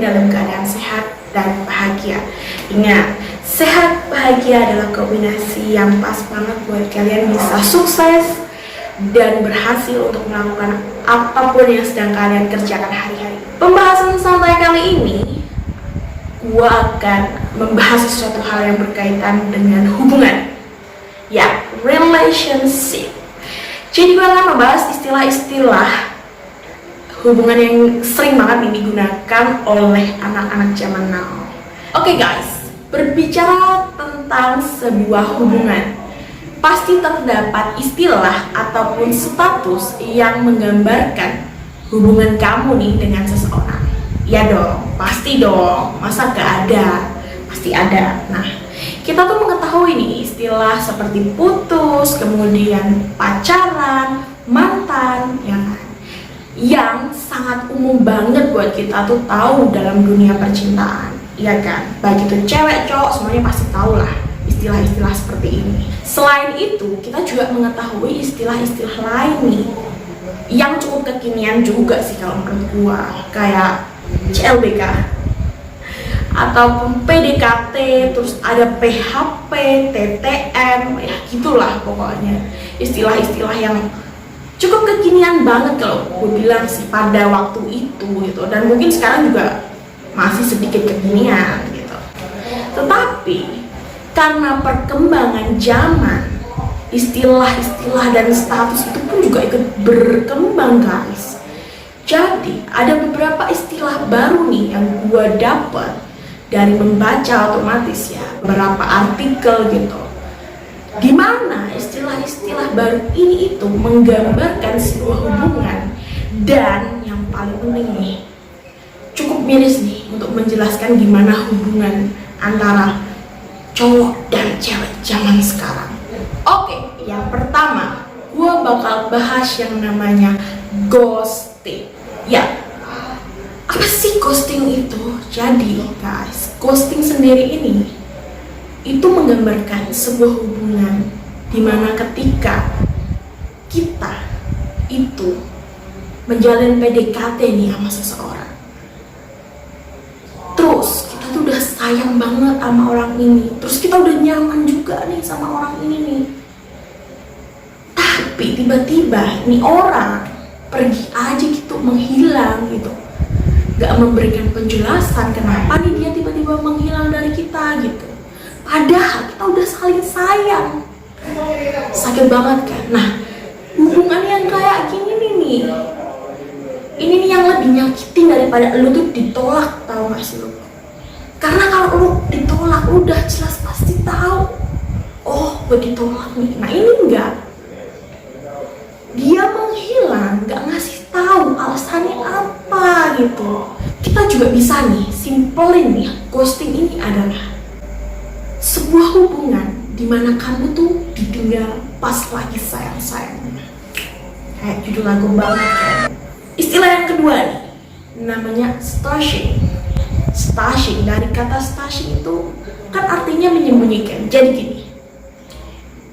dalam keadaan sehat dan bahagia. Ingat, sehat bahagia adalah kombinasi yang pas banget buat kalian bisa sukses dan berhasil untuk melakukan apapun yang sedang kalian kerjakan hari-hari. Pembahasan santai kali ini, gua akan membahas sesuatu hal yang berkaitan dengan hubungan, ya, relationship. Jadi gua akan membahas istilah-istilah hubungan yang sering banget digunakan oleh anak-anak zaman now. Oke guys, berbicara tentang sebuah hubungan, pasti terdapat istilah ataupun status yang menggambarkan hubungan kamu nih dengan seseorang. Ya dong, pasti dong, masa gak ada? Pasti ada. Nah, kita tuh mengetahui nih istilah seperti putus, kemudian pacaran, mantan, ya kan? Yang sangat umum banget buat kita tuh tahu dalam dunia percintaan, ya kan? Baik itu cewek, cowok, semuanya pasti tahu lah istilah-istilah seperti ini. Selain itu, kita juga mengetahui istilah-istilah lain nih yang cukup kekinian juga sih kalau menurut gua, kayak CLBK ataupun PDKT, terus ada PHP, TTM, ya gitulah pokoknya istilah-istilah yang cukup kekinian banget kalau gue bilang sih pada waktu itu gitu, dan mungkin sekarang juga masih sedikit kekinian gitu. Tetapi karena perkembangan zaman, istilah-istilah dan status itu pun juga ikut berkembang guys. Jadi ada beberapa istilah baru nih yang gue dapat dari membaca otomatis ya beberapa artikel gitu, dimana istilah-istilah baru ini itu menggambarkan sebuah hubungan, dan yang paling penting nih, cukup miris nih untuk menjelaskan gimana hubungan antara cowok dan cewek zaman sekarang. Oke, yang pertama gue bakal bahas yang namanya ghosting. Ya, apa sih ghosting itu? Jadi guys, ghosting sendiri ini itu menggambarkan sebuah hubungan dimana ketika kita itu menjalin PDKT nih sama seseorang, terus kita tuh udah sayang banget sama orang ini, terus kita udah nyaman juga nih sama orang ini nih, tapi tiba-tiba nih orang pergi aja gitu, menghilang gitu, gak memberikan penjelasan kenapa nih dia tiba-tiba menghilang dari kita gitu. Padahal kita udah saling sayang. Sakit banget kan? Nah, hubungan yang kayak gini nih, ini nih yang lebih nyakitin daripada lu tuh ditolak, tau gak sih lu? Karena kalau lu ditolak, lu udah jelas pasti tahu, oh gue ditolak nih. Nah ini enggak, dia menghilang, gak ngasih tahu alasannya apa gitu. Kita juga bisa nih simpelin nih, ghosting ini adalah sebuah hubungan dimana kamu tuh ditinggal pas lagi sayang-sayangnya. Kayak judul lagu banget kan. Istilah yang kedua nih, namanya stalking. Stalking, dari kata stalking itu kan artinya menyembunyikan. Jadi gini,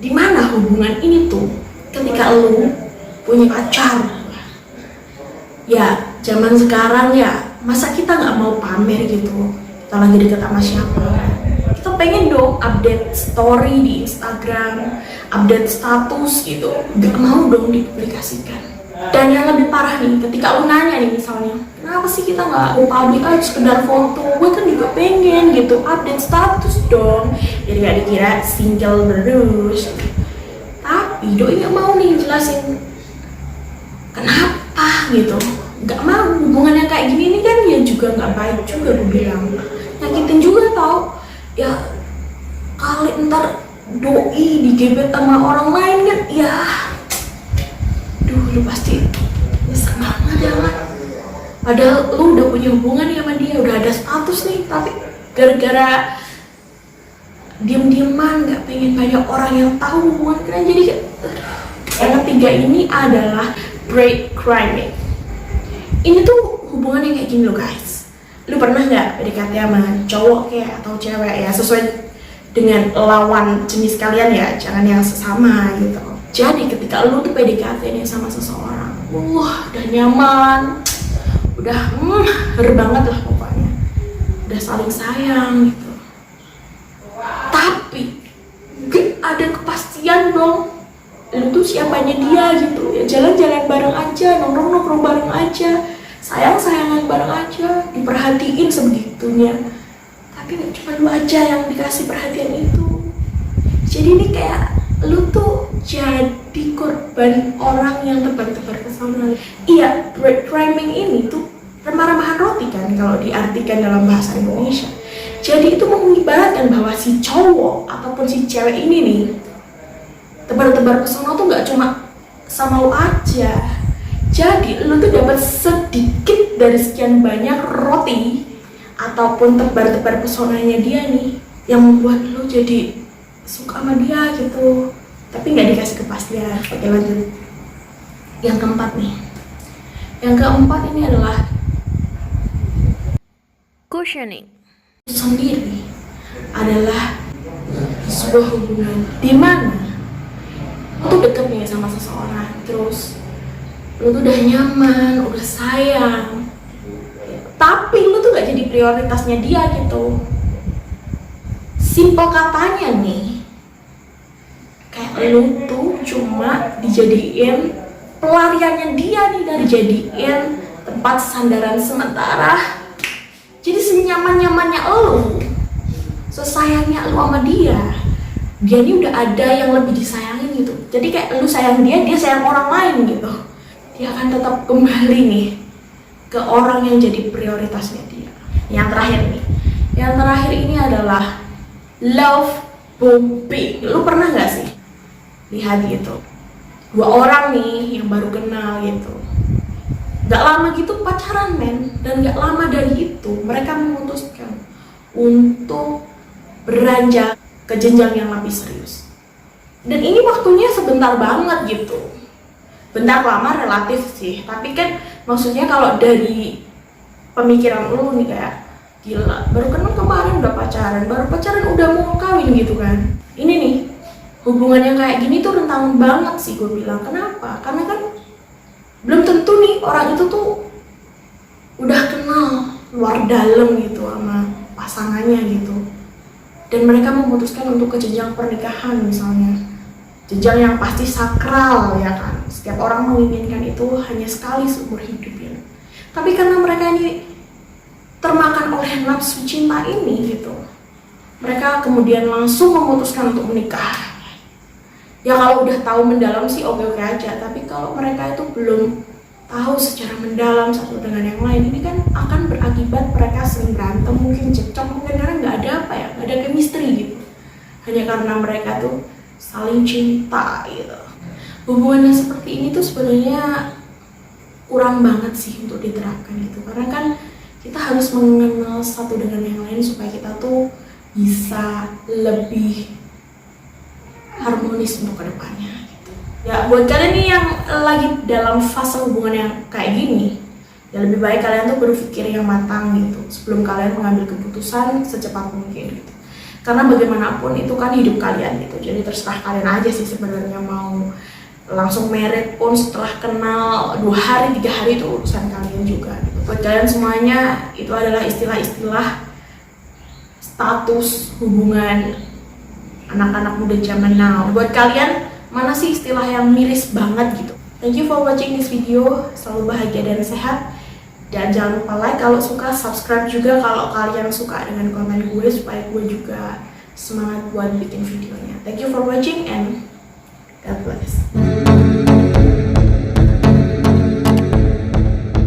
dimana hubungan ini tuh ketika lu punya pacar, ya zaman sekarang ya, masa kita nggak mau pamer gitu kita lagi deket sama siapa? Kita pengen dong update story di Instagram, update status gitu, gak mau dong dipublikasikan. Dan yang lebih parah nih, ketika lu nanya nih misalnya, kenapa sih kita nggak mau publik aja sekedar foto? Gue kan juga pengen gitu, update status dong, jadi gak dikira single terus. Tapi doi gak mau nih jelasin kenapa gitu, gak mau. Hubungan yang kayak gini nih kan ya juga gak baik juga, gue bilang nyakitin juga tau. Ya kali ntar doi digebet sama orang lain kan, ya lu pasti nyesel banget ya kan. Padahal lu udah punya hubungan nih sama dia, udah ada status nih, tapi gara-gara diem-dieman gak pengen banyak orang yang tahu hubungan kalian, jadi yang ketiga ini adalah breadcrumbing. Ini tuh hubungan yang kayak gini loh guys. Lu pernah nggak PDKT sama cowok kayak atau cewek, ya sesuai dengan lawan jenis kalian ya, jangan yang sesama gitu. Jadi ketika lu tuh PDKT nih sama seseorang, udah nyaman, udah banget lah pokoknya. udah saling sayang gitu. Tapi gak ada kepastian dong, lu tuh siapanya dia gitu. Ya jalan-jalan bareng aja, nongkrong-nongkrong bareng aja, sayang-sayangan bareng aja, diperhatiin sebegitunya. Tapi gak cuma lu aja yang dikasih perhatian itu. Jadi ini kayak lu tuh jadi korban orang yang tebar-tebar pesona. Iya, breadcrumbing ini tuh remah-remahan roti kan kalau diartikan dalam bahasa Indonesia. Jadi itu mengibaratkan bahwa si cowok ataupun si cewek ini nih tebar-tebar pesona tuh nggak cuma sama lo aja. Jadi lo tuh dapat sedikit dari sekian banyak roti ataupun tebar-tebar pesonanya dia nih yang membuat lo jadi suka sama dia gitu. Tapi nggak dikasih kepastian. Oke, lanjut. Yang keempat nih. Yang keempat ini adalah cushioning. Sendiri adalah sebuah hubungan di mana lu tuh deket nih sama seseorang, terus lu tuh udah nyaman, udah sayang, tapi lu tuh gak jadi prioritasnya dia gitu. Simpel katanya nih, kayak lu tuh cuma dijadiin pelariannya dia nih, dari jadiin tempat sandaran sementara. Jadi senyaman-nyamannya lu, sesayangnya lu sama dia ini udah ada yang lebih disayangin gitu. Jadi kayak lu sayang dia, dia sayang orang lain gitu. Dia akan tetap kembali nih ke orang yang jadi prioritasnya dia. Yang terakhir nih, yang terakhir ini adalah love bombing. Lu pernah gak sih lihat gitu, dua orang nih yang baru kenal gitu, gak lama gitu pacaran men, dan gak lama dari itu mereka memutuskan untuk beranjak ke jenjang yang lebih serius. Dan ini waktunya sebentar banget gitu. Bentar lama relatif sih, tapi kan maksudnya kalau dari pemikiran lu nih kayak gila, baru kenal kemarin udah pacaran, baru pacaran udah mau kawin gitu kan. Ini nih, hubungan yang kayak gini tuh rentan banget sih gue bilang. Kenapa? Karena kan belum tentu nih orang itu tuh udah kenal luar dalam gitu sama pasangannya gitu, dan mereka memutuskan untuk ke jenjang pernikahan misalnya, jenjang yang pasti sakral ya kan. Setiap orang menginginkan itu hanya sekali seumur hidup ya. Tapi karena mereka ini termakan oleh nafsu cinta ini gitu, mereka kemudian langsung memutuskan untuk menikah. Ya kalau udah tahu mendalam sih oke-oke aja, tapi kalau mereka itu belum tahu secara mendalam satu dengan yang lain, ini kan akan berakibat mereka sering berantem, mungkin cekcok, mungkin karena nggak ada apa ya, nggak ada chemistry gitu, hanya karena mereka tuh saling cinta gitu. Hubungan yang seperti ini tuh sebenarnya kurang banget sih untuk diterapkan gitu, karena kan kita harus mengenal satu dengan yang lain supaya kita tuh bisa lebih harmonis untuk kedepannya gitu. Ya buat kalian nih yang lagi dalam fase hubungan yang kayak gini, ya lebih baik kalian tuh berpikir yang matang gitu sebelum kalian mengambil keputusan secepat mungkin gitu. Karena bagaimanapun itu kan hidup kalian gitu, jadi terserah kalian aja sih sebenarnya mau langsung married pun setelah kenal 2 hari 3 hari itu urusan kalian juga gitu. Buat kalian semuanya itu adalah istilah-istilah status hubungan anak-anak muda zaman now. Buat kalian, mana sih istilah yang miris banget gitu? Thank you for watching this video. Selalu bahagia dan sehat. Dan jangan lupa like kalau suka, subscribe juga kalau kalian suka dengan konten gue, supaya gue juga semangat buat bikin videonya. Thank you for watching and